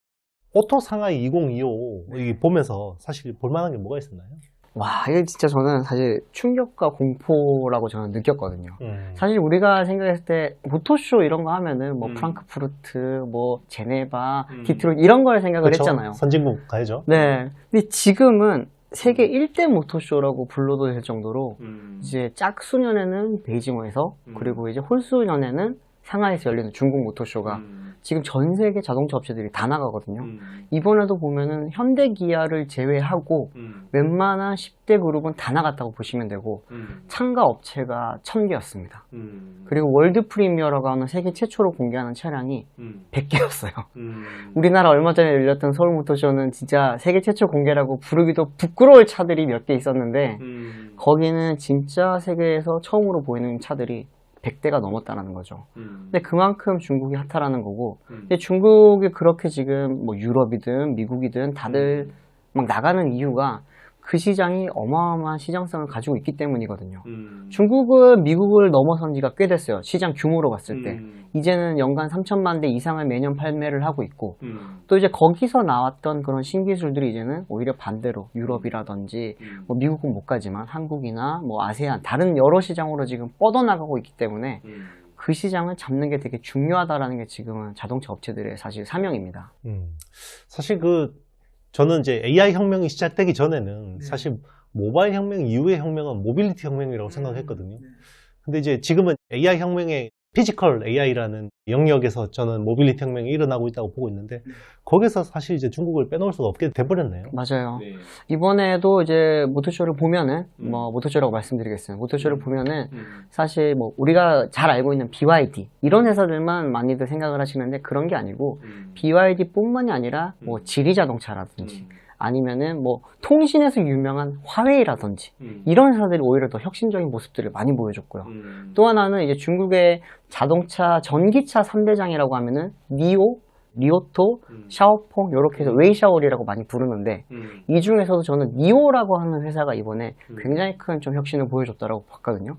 오토 상하이 2025 보면서 사실 볼만한 게 뭐가 있었나요? 와, 이게 진짜 저는 사실 충격과 공포라고 저는 느꼈거든요. 사실 우리가 생각했을 때 모토쇼 이런 거 하면은 뭐 프랑크푸르트, 뭐 제네바, 디트로이트 이런 걸 생각을 그렇죠. 했잖아요. 선진국 가야죠. 네. 근데 지금은 세계 1대 모토쇼라고 불러도 될 정도로 이제 짝수년에는 베이징에서 그리고 이제 홀수년에는 상하이에서 열리는 중국 모토쇼가 지금 전 세계 자동차 업체들이 다 나가거든요. 이번에도 보면은 현대 기아를 제외하고 웬만한 10대 그룹은 다 나갔다고 보시면 되고 참가 업체가 1000개였습니다. 그리고 월드 프리미어라고 하는 세계 최초로 공개하는 차량이 100개였어요. 우리나라 얼마 전에 열렸던 서울 모토쇼는 진짜 세계 최초 공개라고 부르기도 부끄러울 차들이 몇 개 있었는데 거기는 진짜 세계에서 처음으로 보이는 차들이 100대가 넘었다는 거죠. 근데 그만큼 중국이 핫하라는 거고, 근데 중국이 그렇게 지금 뭐 유럽이든 미국이든 다들 막 나가는 이유가 그 시장이 어마어마한 시장성을 가지고 있기 때문이거든요. 중국은 미국을 넘어선 지가 꽤 됐어요. 시장 규모로 봤을 때. 이제는 연간 3천만 대 이상을 매년 판매를 하고 있고, 또 이제 거기서 나왔던 그런 신기술들이 이제는 오히려 반대로 유럽이라든지, 뭐 미국은 못 가지만 한국이나 뭐 아세안, 다른 여러 시장으로 지금 뻗어나가고 있기 때문에 그 시장을 잡는 게 되게 중요하다라는 게 지금은 자동차 업체들의 사실 사명입니다. 사실 저는 이제 AI 혁명이 시작되기 전에는 사실 모바일 혁명 이후의 혁명은 모빌리티 혁명이라고 생각했거든요. 근데 이제 지금은 AI 혁명의 피지컬 AI라는 영역에서 저는 모빌리티 혁명이 일어나고 있다고 보고 있는데 거기서 사실 이제 중국을 빼놓을 수가 없게 돼버렸네요. 맞아요. 이번에도 이제 모토쇼를 보면은 뭐 모토쇼라고 말씀드리겠습니다. 모토쇼를 보면은 사실 뭐 우리가 잘 알고 있는 BYD 이런 회사들만 많이들 생각을 하시는데 그런 게 아니고 BYD뿐만이 아니라 뭐 지리자동차라든지 아니면은 뭐 통신에서 유명한 화웨이라든지 이런 회사들이 오히려 더 혁신적인 모습들을 많이 보여줬고요. 또 하나는 이제 중국의 자동차 전기차 3대장이라고 하면은 니오, 리오토, 샤오퐁 이렇게 해서 웨이샤오리라고 많이 부르는데 이 중에서도 저는 니오라고 하는 회사가 이번에 굉장히 큰 좀 혁신을 보여줬다고 봤거든요.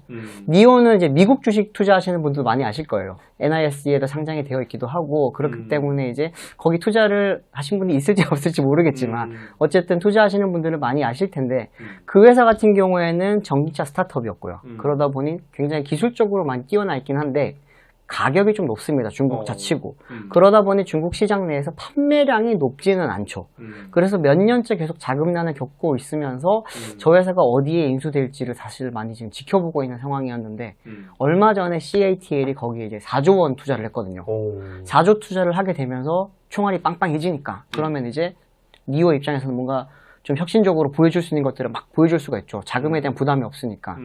니오는 이제 미국 주식 투자하시는 분들 많이 아실 거예요. NIS에도 상장이 되어 있기도 하고 그렇기 때문에 이제 거기 투자를 하신 분이 있을지 없을지 모르겠지만 어쨌든 투자하시는 분들은 많이 아실 텐데 그 회사 같은 경우에는 전기차 스타트업이었고요. 그러다 보니 굉장히 기술적으로 많이 뛰어나 있긴 한데 가격이 좀 높습니다. 중국 자치고. 그러다 보니 중국 시장 내에서 판매량이 높지는 않죠. 그래서 몇 년째 계속 자금난을 겪고 있으면서 저 회사가 어디에 인수될지를 사실 많이 지금 지켜보고 있는 상황이었는데 얼마 전에 CATL이 거기에 이제 4조 원 투자를 했거든요. 4조 투자를 하게 되면서 총알이 빵빵해지니까 그러면 이제 니오 입장에서는 뭔가 좀 혁신적으로 보여줄 수 있는 것들을 막 보여줄 수가 있죠. 자금에 대한 부담이 없으니까.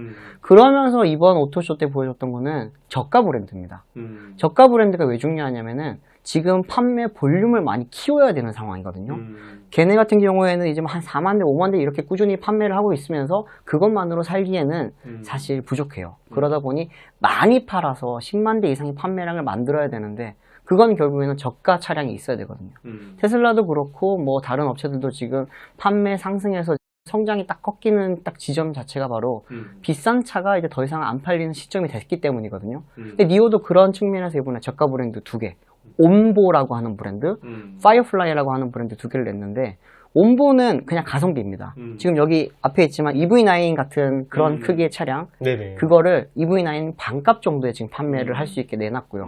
그러면서 이번 오토쇼 때 보여줬던 거는 저가 브랜드입니다. 저가 브랜드가 왜 중요하냐면은 지금 판매 볼륨을 많이 키워야 되는 상황이거든요. 걔네 같은 경우에는 이제 한 4만 대, 5만 대 이렇게 꾸준히 판매를 하고 있으면서 그것만으로 살기에는 사실 부족해요. 그러다 보니 많이 팔아서 10만 대 이상의 판매량을 만들어야 되는데 그건 결국에는 저가 차량이 있어야 되거든요. 테슬라도 그렇고 뭐 다른 업체들도 지금 판매 상승해서 성장이 딱 꺾이는 딱 지점 자체가 바로 비싼 차가 이제 더 이상 안 팔리는 시점이 됐기 때문이거든요. 근데 니오도 그런 측면에서 이번에 저가 브랜드 2개, 옴보라고 하는 브랜드, 파이어플라이라고 하는 브랜드 2개를 냈는데 옴보는 그냥 가성비입니다. 지금 여기 앞에 있지만 EV9 같은 그런 크기의 차량 네네. 그거를 EV9 반값 정도에 지금 판매를 할 수 있게 내놨고요.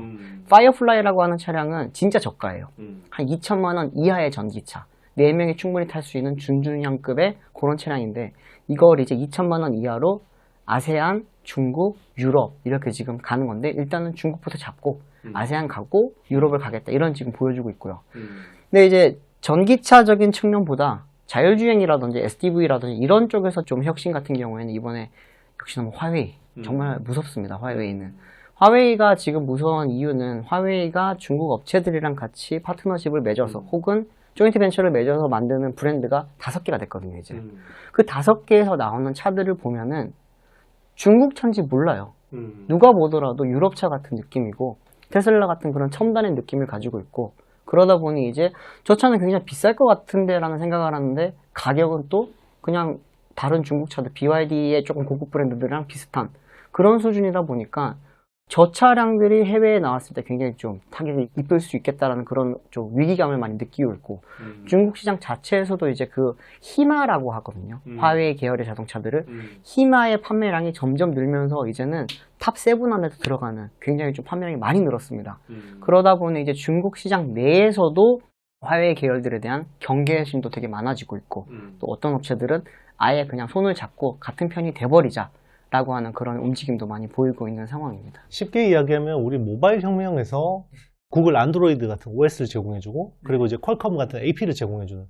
파이어플라이라고 하는 차량은 진짜 저가예요. 한 2천만 원 이하의 전기차 4명이 충분히 탈 수 있는 준중형급의 그런 차량인데 이걸 이제 2천만 원 이하로 아세안, 중국, 유럽 이렇게 지금 가는 건데 일단은 중국부터 잡고 아세안 가고 유럽을 가겠다 이런 지금 보여주고 있고요. 근데 이제 전기차적인 측면보다 자율주행이라든지 SDV라든지 이런 쪽에서 좀 혁신 같은 경우에는 이번에 역시나 뭐 화웨이 정말 무섭습니다. 화웨이는 화웨이가 지금 무서운 이유는 화웨이가 중국 업체들이랑 같이 파트너십을 맺어서 혹은 조인트 벤처를 맺어서 만드는 브랜드가 5개가 됐거든요. 이제 그 5개에서 나오는 차들을 보면은 중국 차인지 몰라요. 누가 보더라도 유럽차 같은 느낌이고 테슬라 같은 그런 첨단의 느낌을 가지고 있고 그러다 보니 이제 저 차는 굉장히 비쌀 것 같은데 라는 생각을 하는데 가격은 또 그냥 다른 중국 차들 BYD의 조금 고급 브랜드들이랑 비슷한 그런 수준이다 보니까 저 차량들이 해외에 나왔을 때 굉장히 좀 타격이 입을 수 있겠다라는 그런 좀 위기감을 많이 느끼고 있고 중국 시장 자체에서도 이제 그 히마라고 하거든요. 화웨이 계열의 자동차들을 히마의 판매량이 점점 늘면서 이제는 탑 7 안에도 들어가는 굉장히 좀 판매량이 많이 늘었습니다. 그러다 보니 이제 중국 시장 내에서도 화웨이 계열들에 대한 경계심도 되게 많아지고 있고 또 어떤 업체들은 아예 그냥 손을 잡고 같은 편이 돼버리자 라고 하는 그런 움직임도 많이 보이고 있는 상황입니다. 쉽게 이야기하면 우리 모바일 혁명에서 구글 안드로이드 같은 OS를 제공해주고 그리고 이제 퀄컴 같은 AP를 제공해주는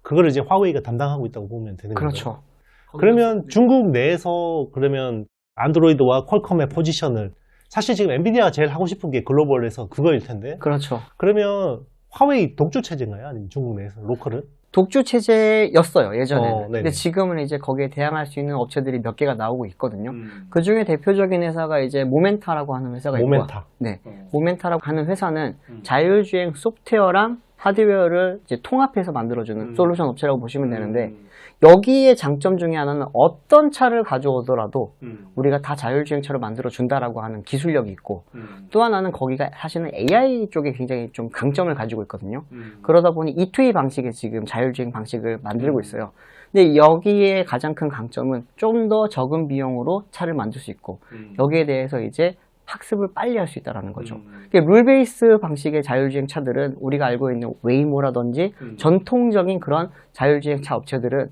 그거를 이제 화웨이가 담당하고 있다고 보면 되는 거죠. 그렇죠. 그러면 중국 내에서 그러면 안드로이드와 퀄컴의 포지션을 사실 지금 엔비디아가 제일 하고 싶은 게 글로벌에서 그거일 텐데 그렇죠. 그러면 화웨이 독주 체제인가요? 아니면 중국 내에서 로컬은? 독주 체제였어요, 예전에는. 근데 지금은 이제 거기에 대항할 수 있는 업체들이 몇 개가 나오고 있거든요. 그 중에 대표적인 회사가 이제 모멘타라고 하는 회사가 있고. 모멘타. 네. 모멘타라고 하는 회사는 자율주행 소프트웨어랑 하드웨어를 이제 통합해서 만들어주는 솔루션 업체라고 보시면 되는데, 여기에 장점 중에 하나는 어떤 차를 가져오더라도 우리가 다 자율주행차로 만들어준다라고 하는 기술력이 있고, 또 하나는 거기가 사실은 AI 쪽에 굉장히 좀 강점을 가지고 있거든요. 그러다 보니 E2E 방식의 지금 자율주행 방식을 만들고 있어요. 근데 여기에 가장 큰 강점은 좀 더 적은 비용으로 차를 만들 수 있고, 여기에 대해서 이제 학습을 빨리 할 수 있다는 거죠. 룰 베이스 방식의 자율주행 차들은 우리가 알고 있는 웨이모라든지 전통적인 그런 자율주행 차 업체들은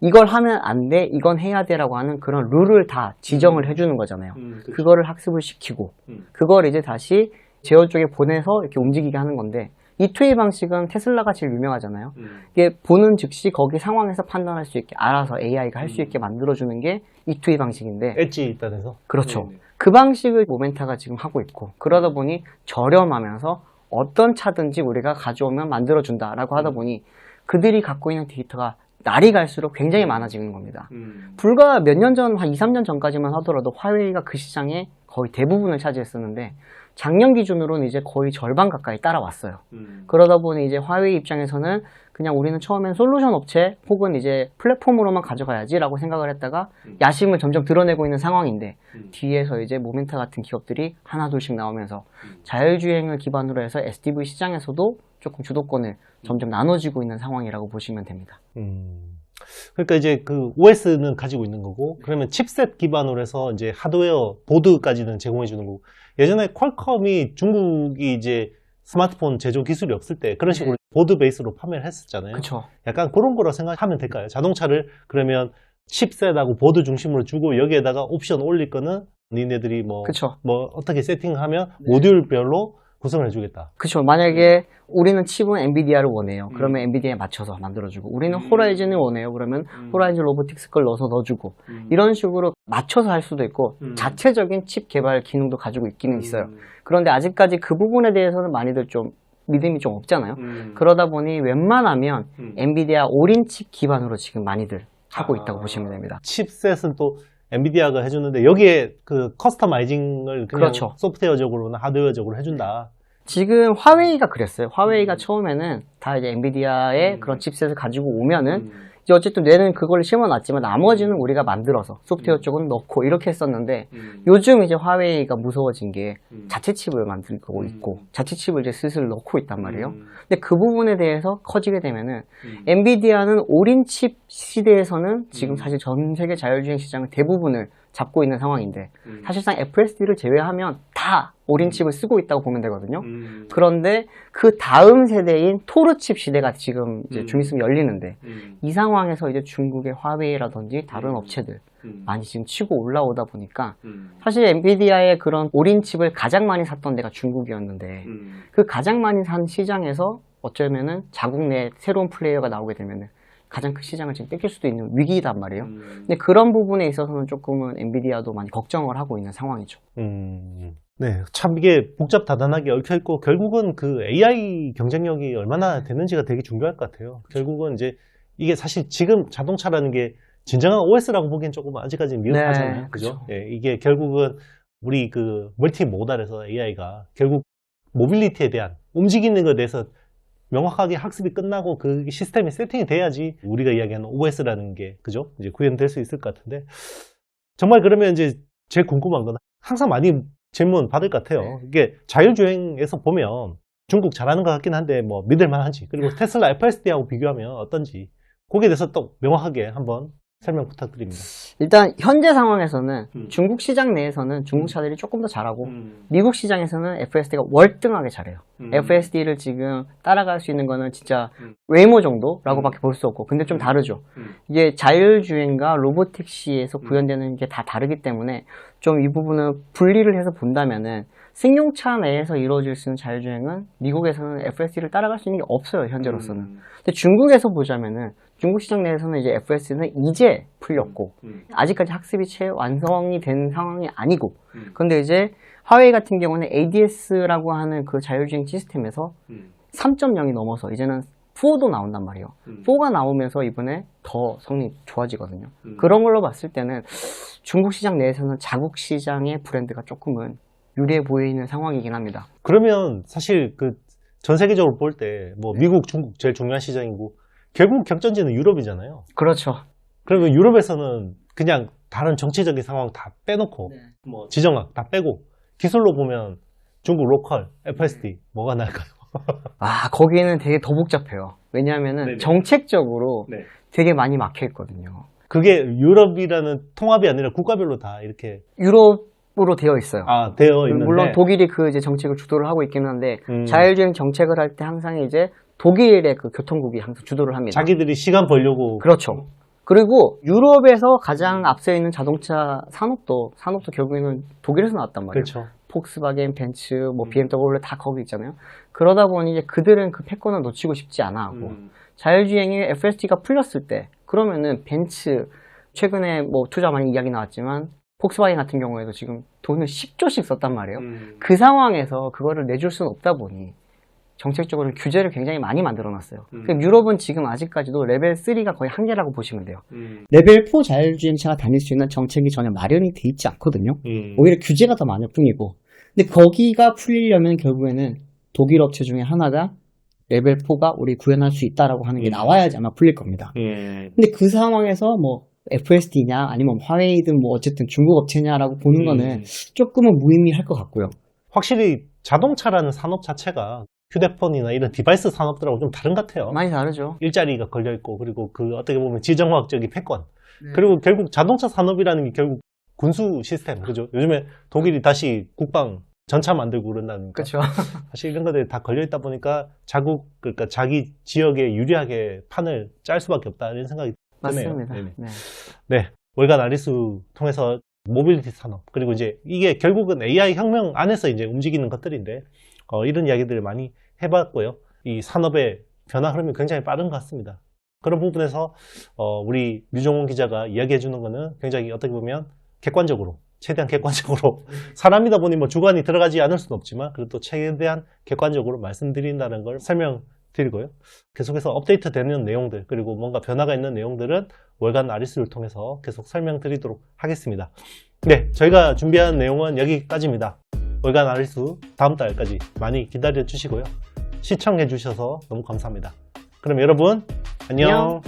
이걸 하면 안 돼, 이건 해야 돼라고 하는 그런 룰을 다 지정을 해주는 거잖아요. 그렇죠. 그거를 학습을 시키고 그걸 이제 다시 제어 쪽에 보내서 이렇게 움직이게 하는 건데 E2A 방식은 테슬라가 제일 유명하잖아요. 이게 보는 즉시 거기 상황에서 판단할 수 있게 알아서 AI가 할 수 있게 만들어주는 게 E2A 방식인데 엣지 있다면서? 그렇죠. 그 방식을 모멘타가 지금 하고 있고 그러다 보니 저렴하면서 어떤 차든지 우리가 가져오면 만들어준다라고 하다 보니 그들이 갖고 있는 데이터가 날이 갈수록 굉장히 많아지는 겁니다. 불과 몇 년 전, 한 2, 3년 전까지만 하더라도 화웨이가 그 시장의 거의 대부분을 차지했었는데 작년 기준으로는 이제 거의 절반 가까이 따라왔어요. 그러다 보니 이제 화웨이 입장에서는 그냥 우리는 처음엔 솔루션 업체 혹은 이제 플랫폼으로만 가져가야지라고 생각을 했다가 야심을 점점 드러내고 있는 상황인데 뒤에서 이제 모멘타 같은 기업들이 하나 둘씩 나오면서 자율주행을 기반으로 해서 SDV 시장에서도 조금 주도권을 점점 나눠지고 있는 상황이라고 보시면 됩니다. 그러니까 이제 그 OS는 가지고 있는 거고, 그러면 칩셋 기반으로 해서 이제 하드웨어, 보드까지는 제공해 주는 거고, 예전에 퀄컴이 중국이 이제 스마트폰 제조 기술이 없을 때 그런 식으로 보드 베이스로 판매를 했었잖아요. 그렇죠. 약간 그런 거라 생각하면 될까요? 자동차를 그러면 칩셋하고 보드 중심으로 주고 여기에다가 옵션 올릴 거는 니네들이 뭐 어떻게 세팅하면 모듈별로 구성을 해주겠다. 그렇죠. 만약에 우리는 칩은 엔비디아를 원해요. 그러면 엔비디아에 맞춰서 만들어주고, 우리는 호라이즌을 원해요. 그러면 호라이즌 로보틱스 걸 넣어주고, 이런 식으로 맞춰서 할 수도 있고, 자체적인 칩 개발 기능도 가지고 있기는 있어요. 그런데 아직까지 그 부분에 대해서는 많이들 좀 믿음이 좀 없잖아요. 그러다 보니 웬만하면 엔비디아 올인 칩 기반으로 지금 많이들 하고 있다고 보시면 됩니다. 칩셋은 또 엔비디아가 해주는데 여기에 그 커스터마이징을 그냥 그렇죠. 소프트웨어적으로나 하드웨어적으로 해준다. 지금 화웨이가 그랬어요. 화웨이가 처음에는 다 이제 엔비디아의 그런 칩셋을 가지고 오면은 이제 어쨌든 뇌는 그걸 심어놨지만 나머지는 우리가 만들어서 소프트웨어 쪽은 넣고 이렇게 했었는데 요즘 이제 화웨이가 무서워진 게 자체 칩을 만들고 있고 자체 칩을 이제 슬슬 넣고 있단 말이에요. 근데 그 부분에 대해서 커지게 되면은 엔비디아는 올인 칩 시대에서는 지금 사실 전 세계 자율주행 시장의 대부분을 잡고 있는 상황인데 사실상 FSD를 제외하면 다 올인 칩을 쓰고 있다고 보면 되거든요. 그런데 그 다음 세대인 토르 칩 시대가 지금 이제 좀 있으면 열리는데 이 상황에서 이제 중국의 화웨이라든지 다른 업체들 많이 지금 치고 올라오다 보니까 사실 엔비디아의 그런 올인 칩을 가장 많이 샀던 데가 중국이었는데 그 가장 많이 산 시장에서 어쩌면은 자국 내 새로운 플레이어가 나오게 되면은 가장 큰 시장을 지금 뺏길 수도 있는 위기단 말이에요. 근데 그런 부분에 있어서는 조금은 엔비디아도 많이 걱정을 하고 있는 상황이죠. 네, 참 이게 복잡다단하게 얽혀있고 결국은 그 AI 경쟁력이 얼마나 되는지가 되게 중요할 것 같아요. 결국은 이제 이게 사실 지금 자동차라는 게 진정한 OS라고 보기엔 조금 아직까지는 미흡하잖아요. 네, 그죠? 예, 이게 결국은 우리 그 멀티모달에서 AI가 결국 모빌리티에 대한 움직이는 것에 대해서 명확하게 학습이 끝나고 그 시스템이 세팅이 돼야지 우리가 이야기하는 OS라는 게 그죠? 이제 구현될 수 있을 것 같은데 정말 그러면 이제 제일 궁금한 건 항상 많이 질문 받을 것 같아요. 이게 자율주행에서 보면 중국 잘하는 것 같긴 한데 뭐 믿을만한지 그리고 테슬라 FSD하고 비교하면 어떤지 거기에 대해서 또 명확하게 한번 설명 부탁드립니다. 일단 현재 상황에서는 중국 시장 내에서는 중국 차들이 조금 더 잘하고 미국 시장에서는 FSD가 월등하게 잘해요. FSD를 지금 따라갈 수 있는 거는 진짜 웨이모 정도라고밖에 볼 수 없고 근데 좀 다르죠. 이게 자율주행과 로보택시에서 구현되는 게 다 다르기 때문에 좀 이 부분은 분리를 해서 본다면은 승용차 내에서 이루어질 수 있는 자율주행은 미국에서는 FSD를 따라갈 수 있는 게 없어요, 현재로서는. 근데 중국에서 보자면은 중국 시장 내에서는 이제 FSD는 이제 풀렸고 아직까지 학습이 채 완성이 된 상황이 아니고 그런데 이제 화웨이 같은 경우는 ADS라고 하는 그 자율주행 시스템에서 3.0이 넘어서 이제는 4도 나온단 말이에요. 4가 나오면서 이번에 더 성능이 좋아지거든요. 그런 걸로 봤을 때는 중국 시장 내에서는 자국 시장의 브랜드가 조금은 유리해 보이는 상황이긴 합니다. 그러면 사실 그 전 세계적으로 볼 때 뭐 미국, 중국 제일 중요한 시장이고 결국 격전지는 유럽이잖아요. 그렇죠. 그러면 유럽에서는 그냥 다른 정치적인 상황 다 빼놓고 뭐 지정학 다 빼고 기술로 보면 중국 로컬, FSD 뭐가 나을까요? 아, 거기는 되게 더 복잡해요. 왜냐하면은 정책적으로 되게 많이 막혀 있거든요. 그게 유럽이라는 통합이 아니라 국가별로 다 이렇게 유럽으로 되어 있어요. 아, 되어 있는데 물론 독일이 그 이제 정책을 주도를 하고 있기는 한데 자율주행 정책을 할 때 항상 이제 독일의 그 교통국이 항상 주도를 합니다. 자기들이 시간 벌려고. 그렇죠. 그리고 유럽에서 가장 앞서 있는 자동차 산업도 결국에는 독일에서 나왔단 말이에요. 그렇죠. 폭스바겐, 벤츠, 뭐 BMW 다 거기 있잖아요. 그러다 보니 이제 그들은 그 패권을 놓치고 싶지 않아 하고 자율주행이 FSD가 풀렸을 때 그러면은 벤츠 최근에 뭐 투자 많이 이야기 나왔지만 폭스바겐 같은 경우에도 지금 돈을 10조씩 썼단 말이에요. 그 상황에서 그거를 내줄 수는 없다 보니 정책적으로 규제를 굉장히 많이 만들어놨어요. 유럽은 지금 아직까지도 레벨 3가 거의 한계라고 보시면 돼요. 레벨 4 자율주행차가 다닐 수 있는 정책이 전혀 마련이 돼 있지 않거든요. 오히려 규제가 더 많을 뿐이고 근데 거기가 풀리려면 결국에는 독일 업체 중에 하나가 레벨 4가 우리 구현할 수 있다라고 하는 게 나와야지 아마 풀릴 겁니다. 근데 그 상황에서 뭐 FSD냐 아니면 화웨이든 뭐 어쨌든 중국 업체냐라고 보는 거는 조금은 무의미할 것 같고요. 확실히 자동차라는 산업 자체가 휴대폰이나 이런 디바이스 산업들하고 좀 다른 것 같아요. 많이 다르죠. 일자리가 걸려있고, 그리고 그 어떻게 보면 지정학적인 패권. 그리고 결국 자동차 산업이라는 게 결국 군수 시스템, 그죠? 요즘에 독일이 다시 국방 전차 만들고 그런다니까. 그렇죠. 사실 이런 것들이 다 걸려있다 보니까 그러니까 자기 지역에 유리하게 판을 짤 수밖에 없다, 이런 생각이 드네요. 맞습니다. 네네. 네. 네. 월간 아리수 통해서 모빌리티 산업, 그리고 이제 이게 결국은 AI 혁명 안에서 이제 움직이는 것들인데, 이런 이야기들을 많이 해봤고요. 이 산업의 변화 흐름이 굉장히 빠른 것 같습니다. 그런 부분에서, 우리 류종원 기자가 이야기해주는 거는 굉장히 어떻게 보면 객관적으로, 최대한 객관적으로, 사람이다 보니 뭐 주관이 들어가지 않을 수는 없지만, 그래도 최대한 객관적으로 말씀드린다는 걸 설명드리고요. 계속해서 업데이트 되는 내용들, 그리고 뭔가 변화가 있는 내용들은 월간 아리스를 통해서 계속 설명드리도록 하겠습니다. 네, 저희가 준비한 내용은 여기까지입니다. 월간 아리스 다음 달까지 많이 기다려 주시고요. 시청해 주셔서 너무 감사합니다. 그럼 여러분, 안녕.